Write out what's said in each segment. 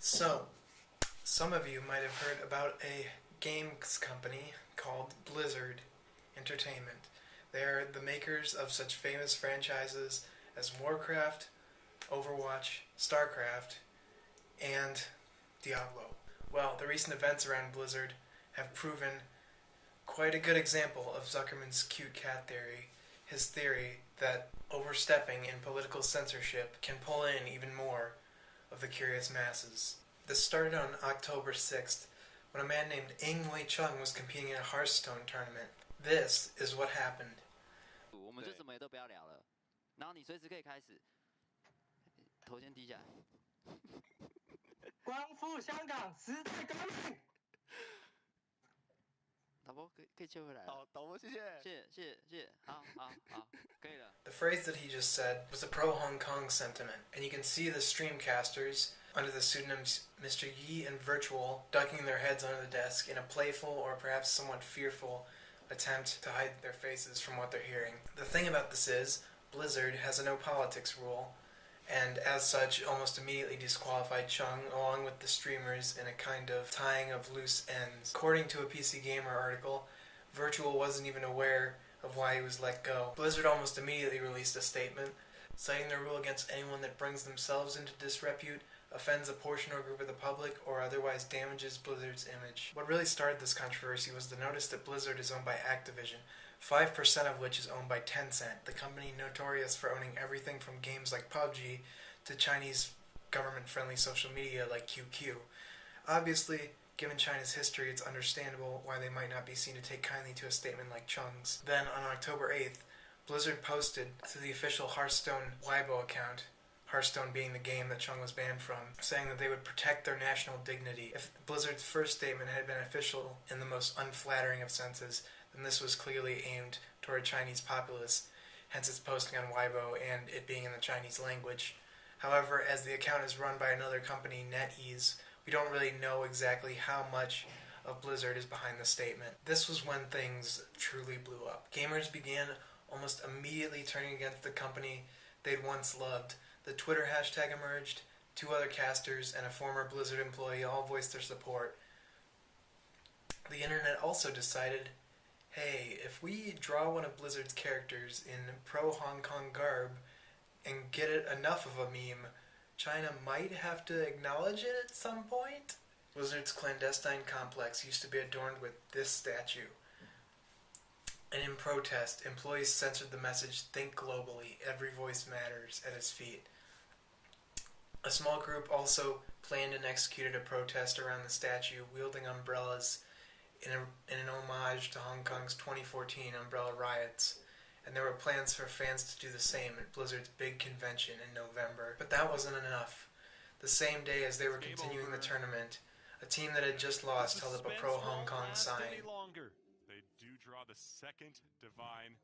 So, some of you might have heard about a games company called Blizzard Entertainment. They are the makers of such famous franchises as Warcraft, Overwatch, StarCraft, and Diablo. Well, the recent events around Blizzard have proven quite a good example of Zuckerman's cute cat theory, his theory that overstepping in political censorship can pull in even more of the curious masses. This started on October 6th, when a man named Ing Wei Chung was competing in a Hearthstone tournament. This is what happened. 我们就什么也都不要聊了，然后你随时可以开始。头先低下来。光复香港，时代革命。导播可以切回来了。好，导播谢谢。谢谢，好，可以了。The phrase that he just said was a pro-Hong Kong sentiment, and you can see the streamcasters under the pseudonyms Mr. Yi and Virtual ducking their heads under the desk in a playful or perhaps somewhat fearful attempt to hide their faces from what they're hearing. The thing about this is, Blizzard has a no politics rule, and as such almost immediately disqualified Chung along with the streamers in a kind of tying of loose ends. According to a PC Gamer article, Virtual wasn't even aware of why he was let go. Blizzard almost immediately released a statement, citing their rule against anyone that brings themselves into disrepute, offends a portion or group of the public, or otherwise damages Blizzard's image. What really started this controversy was the notice that Blizzard is owned by Activision, 5% of which is owned by Tencent, the company notorious for owning everything from games like PUBG to Chinese government-friendly social media like QQ. Obviously, given China's history, it's understandable why they might not be seen to take kindly to a statement like Chung's. Then, on October 8th, Blizzard posted to the official Hearthstone Weibo account, Hearthstone being the game that Chung was banned from, saying that they would protect their national dignity. If Blizzard's first statement had been official in the most unflattering of senses, then this was clearly aimed toward a Chinese populace, hence its posting on Weibo and it being in the Chinese language. However, as the account is run by another company, NetEase, we don't really know exactly how much of Blizzard is behind the statement. This was when things truly blew up. Gamers began almost immediately turning against the company they'd once loved. The Twitter hashtag emerged, 2 other casters, and a former Blizzard employee all voiced their support. The internet also decided, hey, if we draw one of Blizzard's characters in pro-Hong Kong garb and get it enough of a meme, China might have to acknowledge it at some point. Blizzard's clandestine complex used to be adorned with this statue. And in protest, employees censored the message, "Think globally, every voice matters," at his feet. A small group also planned and executed a protest around the statue, wielding umbrellas in an homage to Hong Kong's 2014 umbrella riots. And there were plans for fans to do the same at Blizzard's big convention in November. But that wasn't enough. The same day as they were continuing the tournament, a team that had just lost held up a pro-Hong Kong sign. They do draw the second divine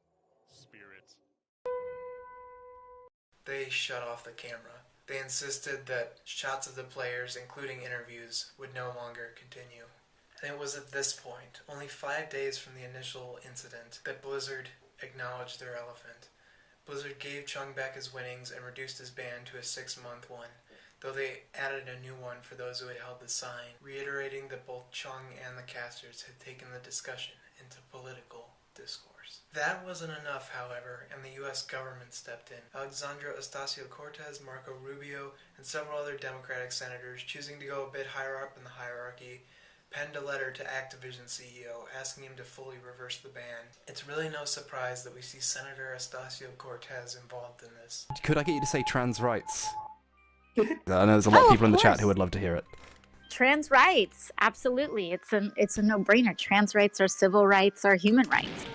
spirit. They shut off the camera. They insisted that shots of the players, including interviews, would no longer continue. And it was at this point, only 5 days from the initial incident, that Blizzard acknowledged their elephant. Blizzard gave Chung back his winnings and reduced his ban to a 6-month one, though they added a new one for those who had held the sign, reiterating that both Chung and the casters had taken the discussion into political discourse. That wasn't enough, however, and the U.S. government stepped in. Alexandra, Ostacio-Cortez, Marco Rubio, and several other Democratic senators, choosing to go a bit higher up in the hierarchy, penned a letter to Activision CEO asking him to fully reverse the ban. It's really no surprise that we see Senator Ostacio-Cortez involved in this. Could I get you to say trans rights? I know there's a lot of people in the chat who would love to hear it. Trans rights, absolutely. It's a no-brainer. Trans rights are civil rights, are human rights.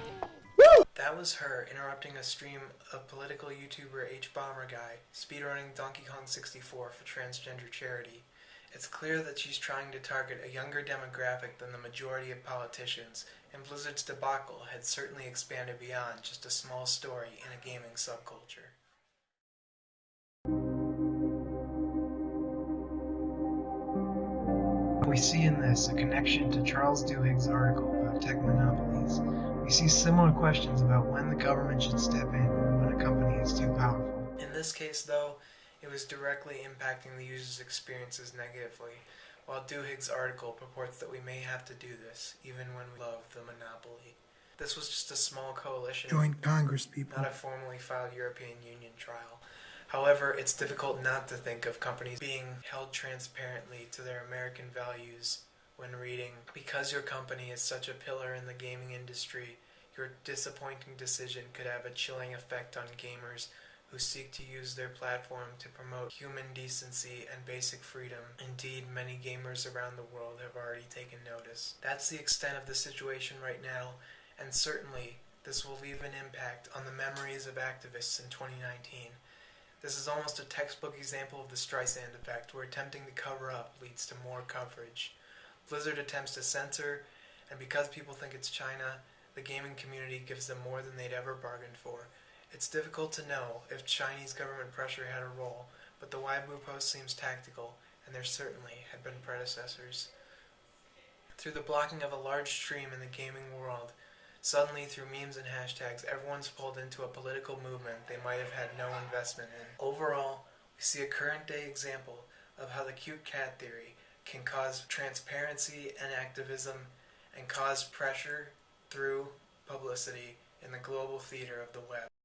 That was her interrupting a stream of political YouTuber HBomberGuy speedrunning Donkey Kong 64 for transgender charity. It's clear that she's trying to target a younger demographic than the majority of politicians, and Blizzard's debacle had certainly expanded beyond just a small story in a gaming subculture. We see in this a connection to Charles Duhigg's article about tech monopolies. We see similar questions about when the government should step in and when a company is too powerful. In this case, though, it was directly impacting the user's experiences negatively, while Duhig's article purports that we may have to do this, even when we love the monopoly. This was just a small coalition. Join Congress, people. Not a formally filed European Union trial. However, it's difficult not to think of companies being held transparently to their American values when reading, because your company is such a pillar in the gaming industry, your disappointing decision could have a chilling effect on gamers who seek to use their platform to promote human decency and basic freedom. Indeed, many gamers around the world have already taken notice. That's the extent of the situation right now, and certainly this will leave an impact on the memories of activists in 2019. This is almost a textbook example of the Streisand effect, where attempting to cover up leads to more coverage. Blizzard attempts to censor, and because people think it's China, the gaming community gives them more than they'd ever bargained for. It's difficult to know if Chinese government pressure had a role, but the Weibo post seems tactical, and there certainly had been predecessors. Through the blocking of a large stream in the gaming world, suddenly through memes and hashtags, everyone's pulled into a political movement they might have had no investment in. Overall, we see a current-day example of how the cute cat theory can cause transparency and activism and cause pressure through publicity in the global theater of the web.